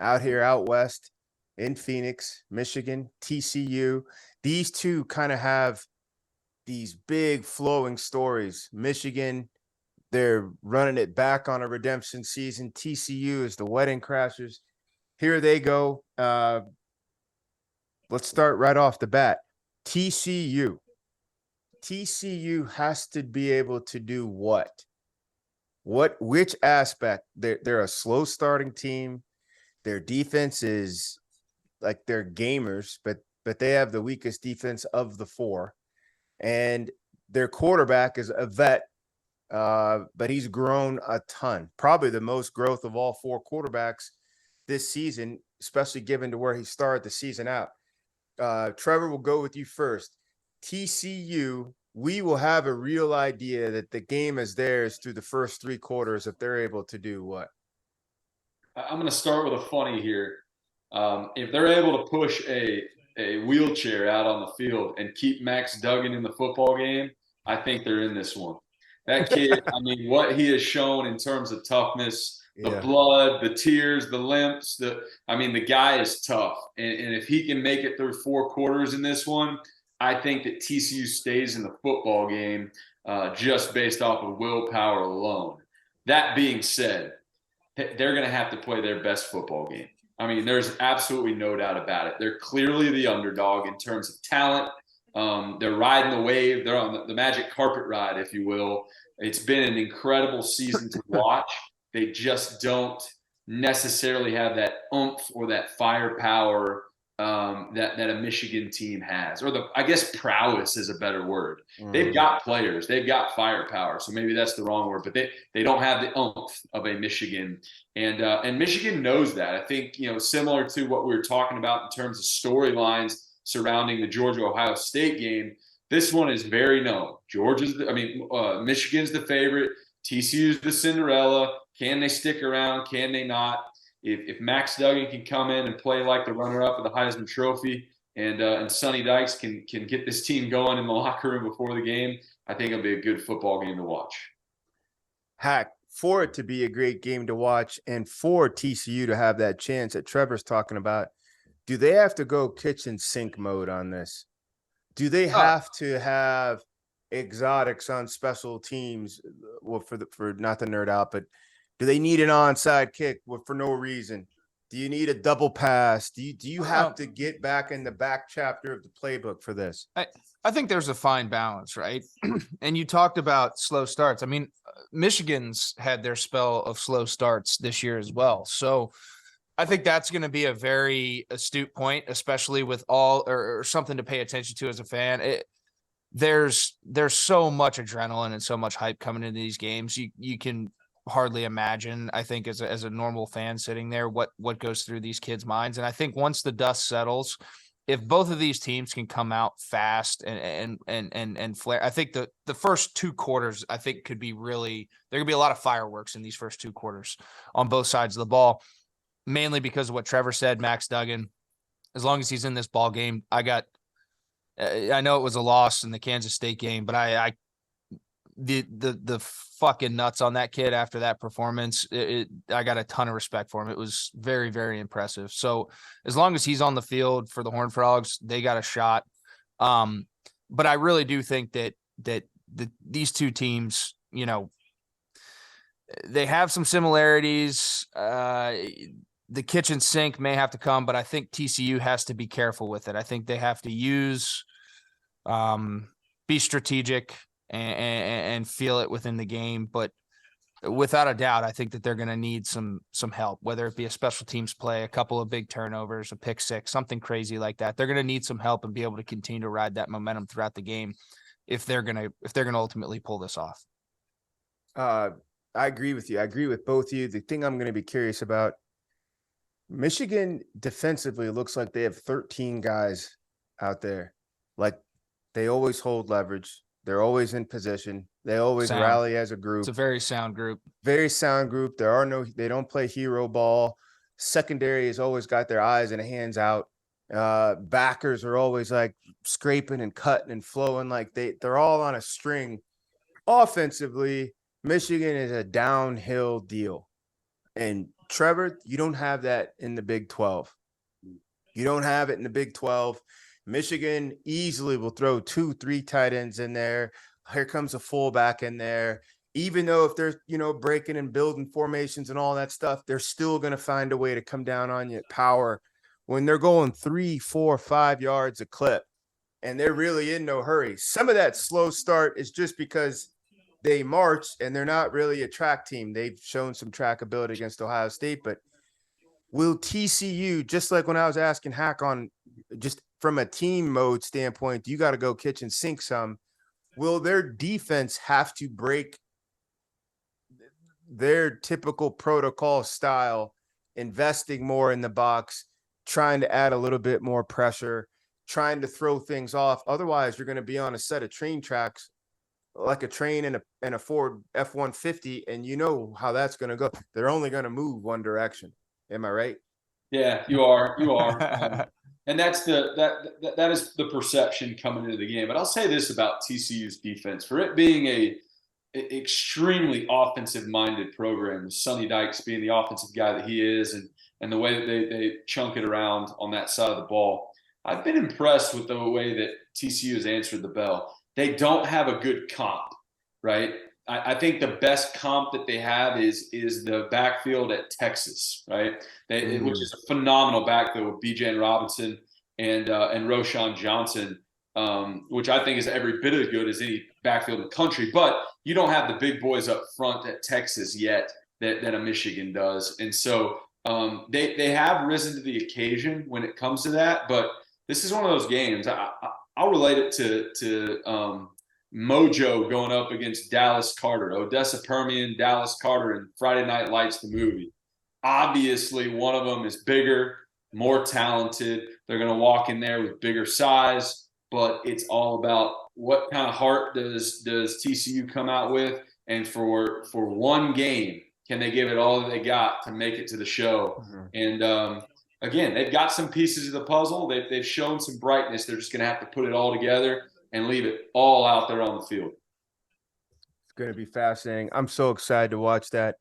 out here out west in Phoenix, Michigan, TCU. These two kind of have these big flowing stories. Michigan, they're running it back on a redemption season. TCU is the wedding crashers. Here they go. Let's start right off the bat. TCU. TCU has to be able to do what? Which aspect? They're a slow starting team. Their defense is like they're gamers, but they have the weakest defense of the four. And their quarterback is a vet, but he's grown a ton. Probably the most growth of all four quarterbacks this season, especially given to where he started the season out. Trevor, will go with you first. TCU, we will have a real idea that the game is theirs through the first three quarters if they're able to do what? I'm going to start with a funny here. If they're able to push a wheelchair out on the field and keep Max Duggan in the football game, I think they're in this one. That kid, I mean, what he has shown in terms of toughness, the blood, the tears, the limps, the guy is tough. And if he can make it through four quarters in this one, I think that TCU stays in the football game just based off of willpower alone. That being said, they're going to have to play their best football game. I mean, there's absolutely no doubt about it. They're clearly the underdog in terms of talent. They're riding the wave. They're on the magic carpet ride, if you will. It's been an incredible season to watch. They just don't necessarily have that oomph or that firepower that a Michigan team has, or I guess prowess is a better word. They've got players, they've got firepower, so maybe that's the wrong word, but they don't have the oomph of a Michigan, and Michigan knows that. I think, similar to what we were talking about in terms of storylines surrounding the Georgia-Ohio State game, this one is very known. Michigan's the favorite, TCU's the Cinderella. Can they stick around? Can they not? If Max Duggan can come in and play like the runner-up of the Heisman Trophy, and Sonny Dykes can get this team going in the locker room before the game, I think it'll be a good football game to watch. Hack, for it to be a great game to watch and for TCU to have that chance that Trevor's talking about, do they have to go kitchen sink mode on this? Do they have to have exotics on special teams? Well, for not to nerd out, but do they need an onside kick for no reason? Do you need a double pass? Do you have to get back in the back chapter of the playbook for this? I think there's a fine balance, right? And you talked about slow starts. I mean, Michigan's had their spell of slow starts this year as well. So I think that's going to be a very astute point, especially with or something to pay attention to as a fan. There's so much adrenaline and so much hype coming into these games. You can hardly imagine, I think, as a normal fan sitting there, what goes through these kids' minds. And I think once the dust settles, if both of these teams can come out fast and flare, I think the first two quarters, I think, could be really, there could be a lot of fireworks in these first two quarters on both sides of the ball, mainly because of what Trevor said. Max Duggan, as long as he's in this ball game, I know it was a loss in the Kansas State game, but the fucking nuts on that kid after that performance, I got a ton of respect for him. It was very, very impressive. So as long as he's on the field for the Horned Frogs, they got a shot. But I really do think that these two teams, they have some similarities. The kitchen sink may have to come, but I think TCU has to be careful with it. I think they have to be strategic and feel it within the game. But without a doubt, I think that they're going to need some help, whether it be a special teams play, a couple of big turnovers, a pick six, something crazy like that. They're going to need some help and be able to continue to ride that momentum throughout the game if they're going to ultimately pull this off. I agree with you. I agree with both of you. The thing I'm going to be curious about, Michigan defensively looks like they have 13 guys out there. Like, they always hold leverage. They're always in position. They always rally as a group. It's a very sound group. Very sound group. They don't play hero ball. Secondary has always got their eyes and hands out. Backers are always like scraping and cutting and flowing. Like they're all on a string. Offensively, Michigan is a downhill deal. And Trevor, you don't have that in the Big 12. You don't have it in the Big 12. Michigan easily will throw 2-3 tight ends in there. Here comes a fullback in there. Even though if they're, breaking and building formations and all that stuff, they're still going to find a way to come down on you at power when they're going 3, 4, 5 yards a clip and they're really in no hurry. Some of that slow start is just because they march and they're not really a track team. They've shown some track ability against Ohio State, but will TCU, just like when I was asking Hack on just from a team mode standpoint, you got to go kitchen sink some. Will their defense have to break their typical protocol style, investing more in the box, trying to add a little bit more pressure, trying to throw things off? Otherwise, you're going to be on a set of train tracks like a train in a Ford F-150, and you know how that's going to go. They're only going to move one direction. Am I right? Yeah, you are. You are. And that's that is the perception coming into the game. But I'll say this about TCU's defense: for it being a extremely offensive-minded program, with Sonny Dykes being the offensive guy that he is, and the way that they chunk it around on that side of the ball, I've been impressed with the way that TCU has answered the bell. They don't have a good comp, right? I think the best comp that they have is the backfield at Texas, right? Which is a phenomenal backfield with BJ and Robinson and Roshan Johnson, which I think is every bit as good as any backfield in the country. But you don't have the big boys up front at Texas yet that a Michigan does, and so they have risen to the occasion when it comes to that. But this is one of those games. I'll relate it to Mojo going up against Dallas Carter, Odessa Permian, Dallas Carter, and Friday Night Lights, the movie. Obviously, one of them is bigger, more talented. They're going to walk in there with bigger size, but it's all about what kind of heart does TCU come out with, and for one game, can they give it all that they got to make it to the show? And again, they've got some pieces of the puzzle. They've shown some brightness. They're just going to have to put it all together and leave it all out there on the field. It's going to be fascinating. I'm so excited to watch that.